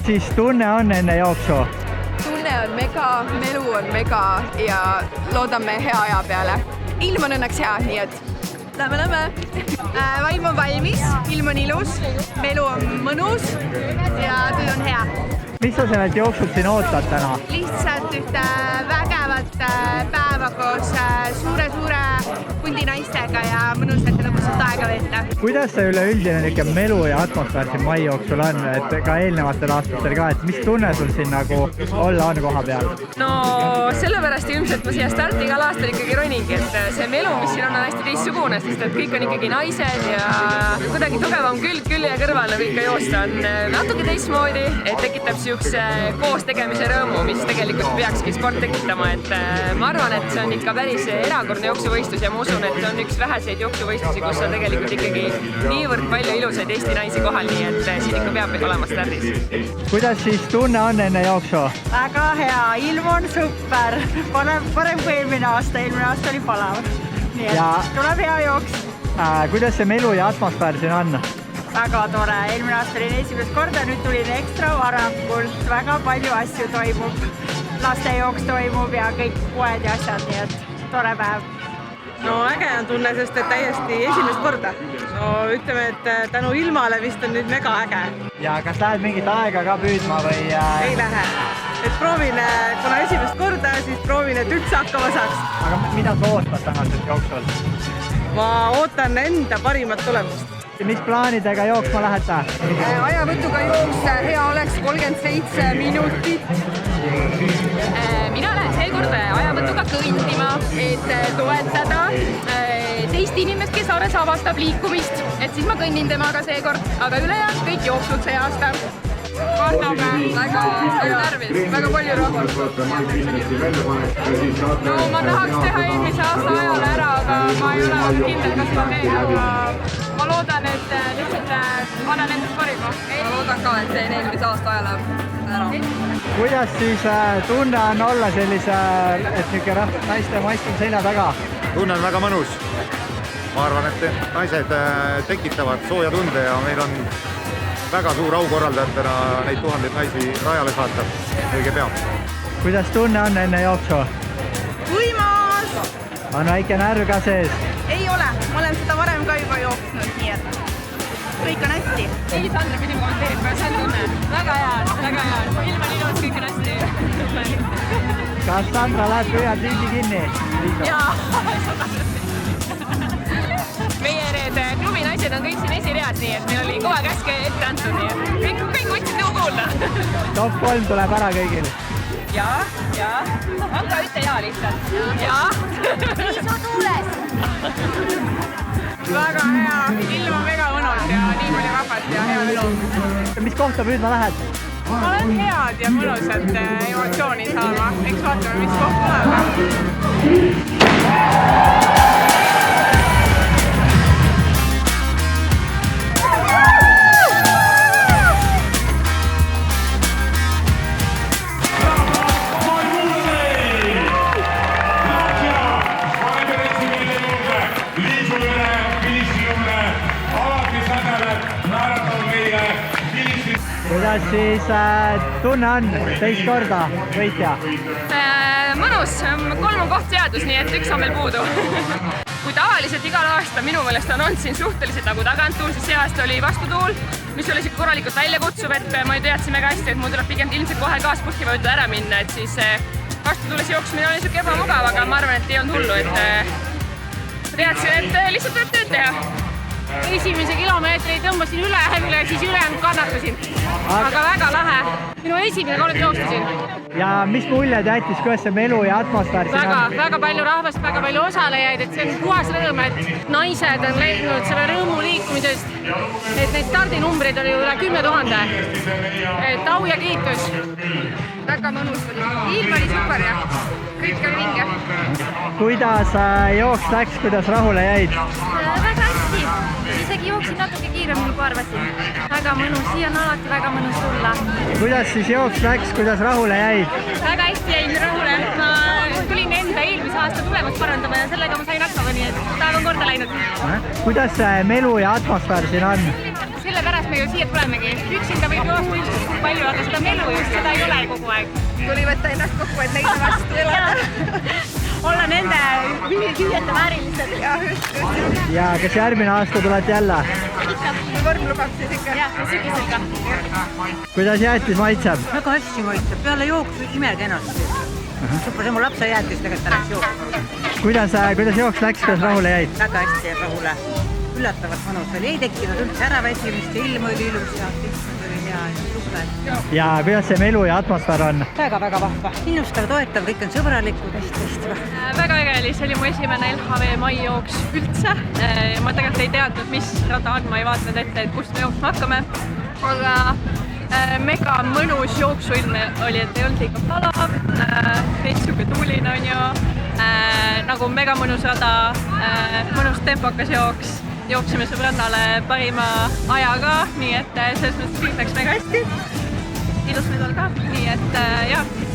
siis tunne on enne jooksu? Tunne on mega, melu on mega ja loodame hea aja peale. Ilm on õnneks hea, nii et lähme. Vaim on valmis, ilm on ilus, melu on mõnus ja töö on hea. Mis sa sellelt jooksult siin ootad täna? Lihtsalt ühte vägevat päeva koos suure hundi naistega ja mõnusalt ja lõbusalt aega veeta. Kuidas see üleüldine melu ja atmosfäär siin mai jooksul on, et ka eelnevatel aastatel ka, et mis tunne sul siin nagu olla on koha peal? No sellepärast ilmselt ma siia starti igal aastal ikkagi roningi, et see melu, mis siin on hästi teistsugune, sest et kõik on ikkagi naised ja kuidagi tugevam külje kõrval nagu ikka joosta on natuke teistmoodi, et tekitab siukse koos tegemise rõõmu, mis tegelikult peakski sport tekitama, et ma arvan, et see on ikka päris erakordne jooksuvõistlus ja ma usun, et see on üks väheseid jooksuvõistlusi, kus on tegelikult ikkagi niivõrd palju ilusaid Eesti naisi kohal, nii et siin ikka peab olema stardis. Kuidas siis tunne on enne jooksu? Väga hea, ilm on super, parem kui eelmine aasta oli palav. Nii et tuleb hea jooks. Kuidas see melu ja atmosfäär siin on? Väga tore, eelmine aasta oli esimest korda, nüüd tulin ekstra varakult, väga palju asju toimub. Lastejooks toimub ja kõik poed ja asjad, nii et tore päev. No äge on tunne, sest et täiesti esimest korda. No ütleme, et tänu ilmale vist on nüüd mega äge. Ja kas lähed mingit aega ka püüdma või? Ei lähe. Et proovin, kuna esimest korda, siis proovin, et üldse hakkama saaks. Aga mida sa ootad tänaselt jooksul? Ma ootan enda parimat tulemust. Mis plaanidega jooksma lähete? Ajavõtuga jooks hea oleks 37 minutit. Mina lähen seekord ajavõtuga kõndima, et toetada teist inimest, kes alles avastab liikumist. Et siis ma kõnnin temaga seekord, aga ülejäänud kõik jooksud see aasta. Kardame väga tarvis, väga palju rahvast. No ma tahaks teha eelmise aasta ajal ära, aga ma ei ole kindel, kas ma teen. Ma loodan, et lihtsalt annan endast parima. Ma loodan ka, et teen eelmise aasta ajal ära. Kuidas siis tunne on olla sellise, et niisugune naiste maist on selja taga? Tunne on väga mõnus. Ma arvan, et naised tekitavad sooja tunde ja meil on väga suur au korraldajatena neid tuhandeid naisi rajale saata õige pea. Kuidas tunne on enne jooksu? Võimas! On väike närv ka sees? Ei ole, ma olen seda varem ka juba jooksnud, nii et kõik on hästi. Sandra pidi kommenteerib, see on tunne. Väga hea. Ilma ilus, kõik on hästi. Kas Sandra läheb püüad liisi kinni? Jaa, meie need klubi naised on kõik siin esireas, nii et meil oli kohe käske ette antud, nii et kõik võtsid nõu kuulda. Top 3 tuleb ära kõigil. Jaa. Anka ütle jaa lihtsalt. Jaa. Isu tuules! Väga hea, ilm on väga mõnus ja nii palju rahvast ja hea melu. Mis kohta püüdma lähed? Ma olen head ja mõnusat emotsiooni saama. Eks vaatame, mis koht tuleb. Kuidas siis tunne on teist korda võitja? Mõnus, 3 on koht seadus, nii et 1 on veel puudu. Kui tavaliselt igal aasta minu meelest on olnud siin suhteliselt nagu taganttuul, siis see aasta oli vastutuul, mis oli korralikult välja kutsuv, et ma teadsin väga hästi, et mul tuleb pigem ilmselt kohe gaasputki võtta ära minna, et siis vastutuules jooksmine oli niisugune ebamugav, aga ma arvan, et ei olnud hullu, et teadsin, et lihtsalt tuleb tööd teha. Esimese kilomeetri tõmbasin üle, siis ülejäänud kannatasin. Aga väga lahe. Minu esimene kord jooksusin. Ja mis muljed jättis, kuidas see melu ja atmosfäär siin on? Väga palju rahvast, väga palju osalejaid, et see on puhas rõõm, et naised on leidnud selle rõõmu liikumisest. Et neid stardinumbreid oli üle 10 000. Et au ja kiitus. Väga mõnus oli. Ilm oli super ja kõik oli vinge. Kuidas jooks läks, kuidas rahule jäid? Väga hästi. Isegi jooksin natuke kiiremini kui arvasin. Väga mõnus, siia on alati väga mõnus tulla. Kuidas siis jooks läks, kuidas rahule jäid? Väga hästi jäin rahule. Ma tulin enda eelmise aasta tulemust parandama ja sellega ma sain hakkama, nii et päev on korda läinud. Kuidas see melu ja atmosfäär siin on? Sellepärast sellepärast me ju siia tulemegi. Üksinda võib jooksuistuda palju, aga seda melu just, seda ei ole kogu aeg. Tuli võtta ennast kokku, et neile vastu elada. Olla nende hüüete väärilised. ja kas järgmine aasta tulete jälle? Vorm lubab siis ikka. Jah, sügisel ka. kuidas jäätis maitseb? Väga hästi maitseb, peale jooksu imekenasti. Super, see mu lapse jäätistega, et ta läks jooksma. kuidas jooks läks, kuidas rahule jäid? Väga hästi ja rahule. Üllatavalt mõnus oli, ei tekkinud üldse äraväsimist ja ilm oli ilus ja pistud oli hea ja super. ja kuidas see melu ja atmosfäär on? Väga vahva. Innustav, toetav, kõik on sõbralikud, hästi. Väga äge oli, see oli mu esimene LHV maijooks üldse. Ma tegelikult ei teadnud, mis rada on, ma ei vaadanud ette, et kust me jooksma hakkame. Aga mega mõnus jooksuilm oli, et ei olnud liiga palav, veits siuke tuuline on ju, nagu mega mõnus rada, mõnus tempokas jooks, jooksime sõbrannale parima ajaga, nii et selles mõttes kõik läks väga hästi, ilus nädal ka, nii et jah.